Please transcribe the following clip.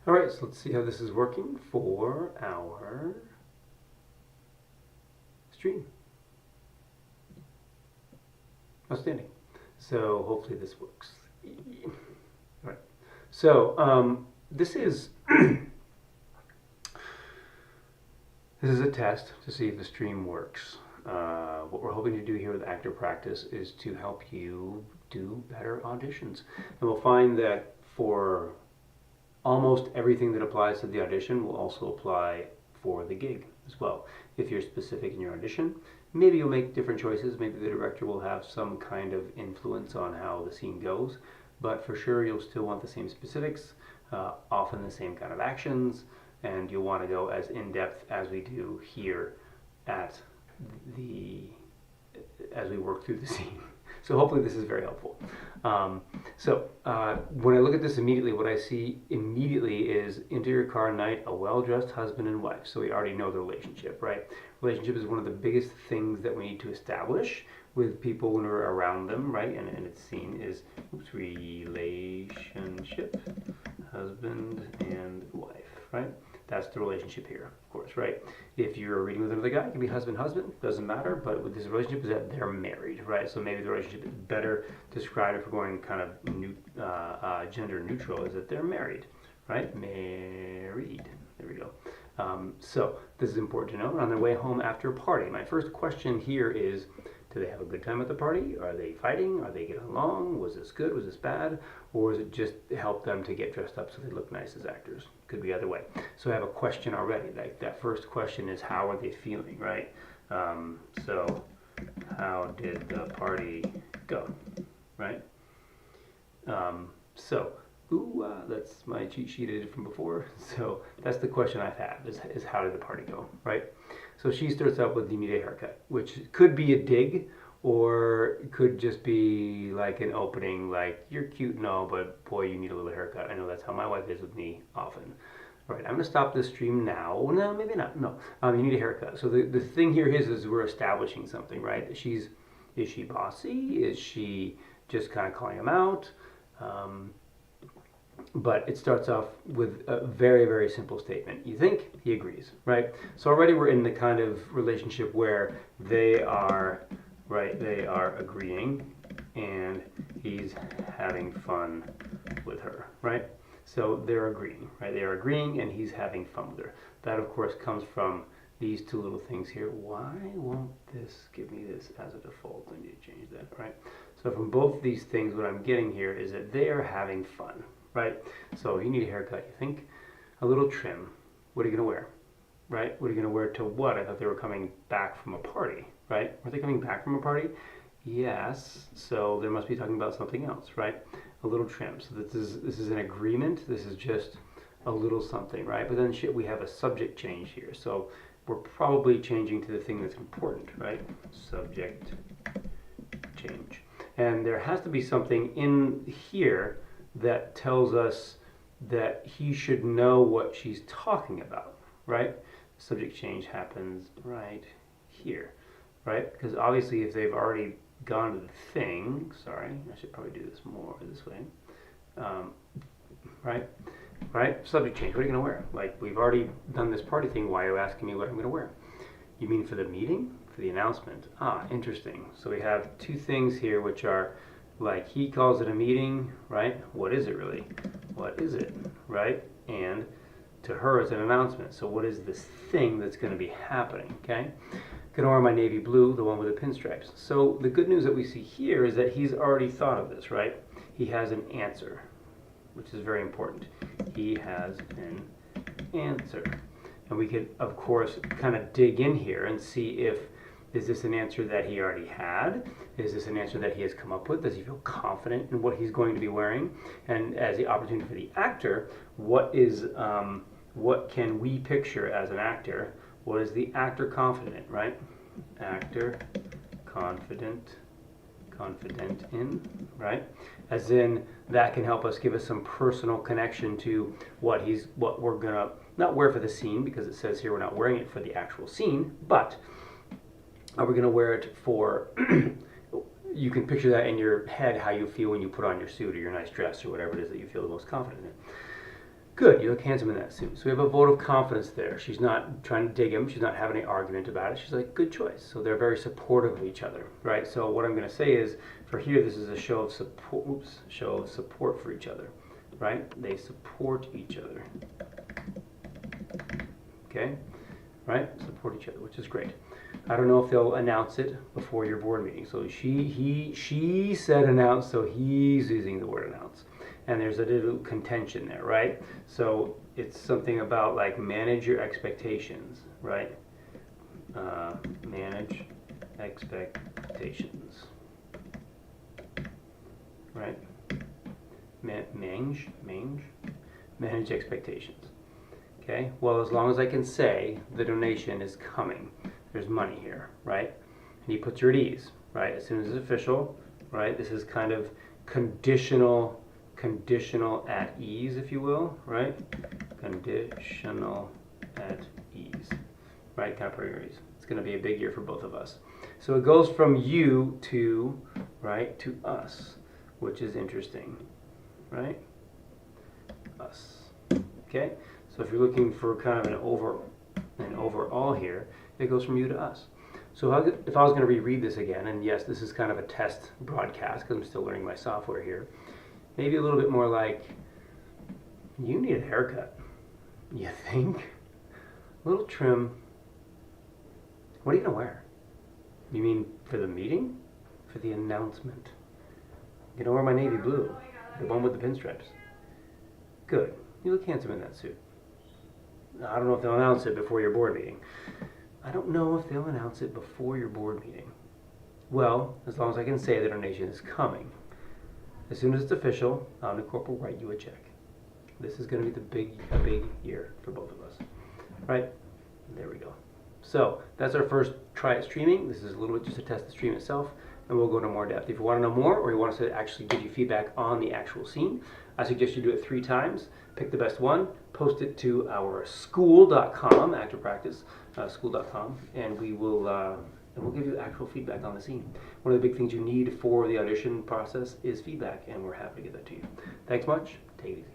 All right, so let's see how this is working for our stream. Outstanding. So hopefully this works. All right. So this is this is a test to see if the stream works. What we're hoping to do here with Actor Practice is to help you do better auditions. And we'll find that for almost everything that applies to the audition will also apply for the gig as well. If you're specific in your audition, maybe you'll make different choices. Maybe the director will have some kind of influence on how the scene goes, but for sure you'll still want the same specifics, often the same kind of actions, and you'll want to go as in-depth as we do here at as we work through the scene. So hopefully this is very helpful. When I look at this immediately, what I see immediately is interior car night, a well-dressed husband and wife. So we already know the relationship, right? Relationship is one of the biggest things that we need to establish with people when we're around them, right? And it's seen is relationship, husband and wife, right? That's the relationship here, of course, right? If you're reading with another guy, it can be husband, doesn't matter, but with this relationship is that they're married, right? So maybe the relationship is better described if we're going kind of gender neutral, is that they're married, right? Married, there we go. So this is important to know. On their way home after a party, my first question here is, do they have a good time at the party? Are they fighting? Are they getting along? Was this good? Was this bad? Or is it just help them to get dressed up so they look nice as actors? Could be either way. So I have a question already. Like that first question is, how are they feeling, right? So how did the party go, right? That's my cheat sheet I did from before. So that's the question I've had is how did the party go, right? So she starts out with, you need a haircut, which could be a dig, or it could just be like an opening, like, you're cute and all, but boy, you need a little haircut. I know that's how my wife is with me often. All right, I'm going to stop this stream now. No, maybe not. No, you need a haircut. So the thing here is we're establishing something, right? Is she bossy? Is she just kind of calling him out? But it starts off with a very, very simple statement. You think? He agrees, right? So already we're in the kind of relationship where they are agreeing and he's having fun with her, right? So they're agreeing, right? They are agreeing and he's having fun with her. That, of course, comes from these two little things here. Why won't this give me this as a default? I need to change that, right? So from both these things, what I'm getting here is that they are having fun. Right? So you need a haircut, you think? A little trim. What are you going to wear? Right? What are you going to wear to what? I thought they were coming back from a party, right? Were they coming back from a party? Yes. So they must be talking about something else, right? A little trim. So this is an agreement. This is just a little something, right? But then we have a subject change here. So we're probably changing to the thing that's important, right? Subject change. And there has to be something in here that tells us that he should know what she's talking about, right? Subject change happens right here, right? Because obviously if they've already gone to the thing, sorry, I should probably do this more this way, right? Subject change, what are you going to wear? Like, we've already done this party thing, why are you asking me what I'm going to wear? You mean for the meeting? For the announcement? Ah, interesting. So we have two things here which are, like, he calls it a meeting, right? What is it really? What is it, right? And to her, it's an announcement. So what is this thing that's going to be happening, okay? Gonna wear my navy blue, the one with the pinstripes. So the good news that we see here is that he's already thought of this, right? He has an answer, which is very important. He has an answer. And we could, of course, kind of dig in here and see if, is this an answer that he already had? Is this an answer that he has come up with? Does he feel confident in what he's going to be wearing? And as the opportunity for the actor, what can we picture as an actor? What is the actor confident in, right? Actor confident in, right? As in, that can help us give us some personal connection to what we're gonna not wear for the scene, because it says here we're not wearing it for the actual scene, but are we going to wear it for, you can picture that in your head, how you feel when you put on your suit or your nice dress or whatever it is that you feel the most confident in. Good, you look handsome in that suit. So we have a vote of confidence there. She's not trying to dig him. She's not having any argument about it. She's like, good choice. So they're very supportive of each other, right? So what I'm going to say is, for here, this is a show of support. Oops, show of support for each other, right? They support each other. Okay, right? Support each other, which is great. I don't know if they'll announce it before your board meeting. So she said announce, so he's using the word announce. And there's a little contention there, right? So it's something about like manage your expectations, right? Manage expectations, right? Manage expectations. Okay, well, as long as I can say the donation is coming, there's money here, right? And he puts her at ease, right? As soon as it's official, right? This is kind of conditional at ease, if you will, right? Conditional at ease, right? Kind of putting her at ease. It's going to be a big year for both of us. So it goes from you to, right, to us, which is interesting, right? Us. Okay? So if you're looking for kind of an overall here, it goes from you to us. So if I was going to reread this again, and yes, this is kind of a test broadcast because I'm still learning my software here, maybe a little bit more like, you need a haircut, you think? A little trim. What are you going to wear? You mean for the meeting? For the announcement? You don't wear my navy blue, the one with the pinstripes. Good. You look handsome in that suit. I don't know if they'll announce it before your board meeting. I don't know if they'll announce it before your board meeting. Well, as long as I can say the donation is coming. As soon as it's official, Omnicorp will write you a check. This is going to be a big year for both of us. Right? There we go. So that's our first try at streaming. This is a little bit just to test the stream itself, and we'll go into more depth. If you want to know more, or you want us to actually give you feedback on the actual scene, I suggest you do it 3 times. Pick the best one, post it to our school.com, actor practice, school.com, and we'll give you actual feedback on the scene. One of the big things you need for the audition process is feedback, and we're happy to give that to you. Thanks much. Take it easy.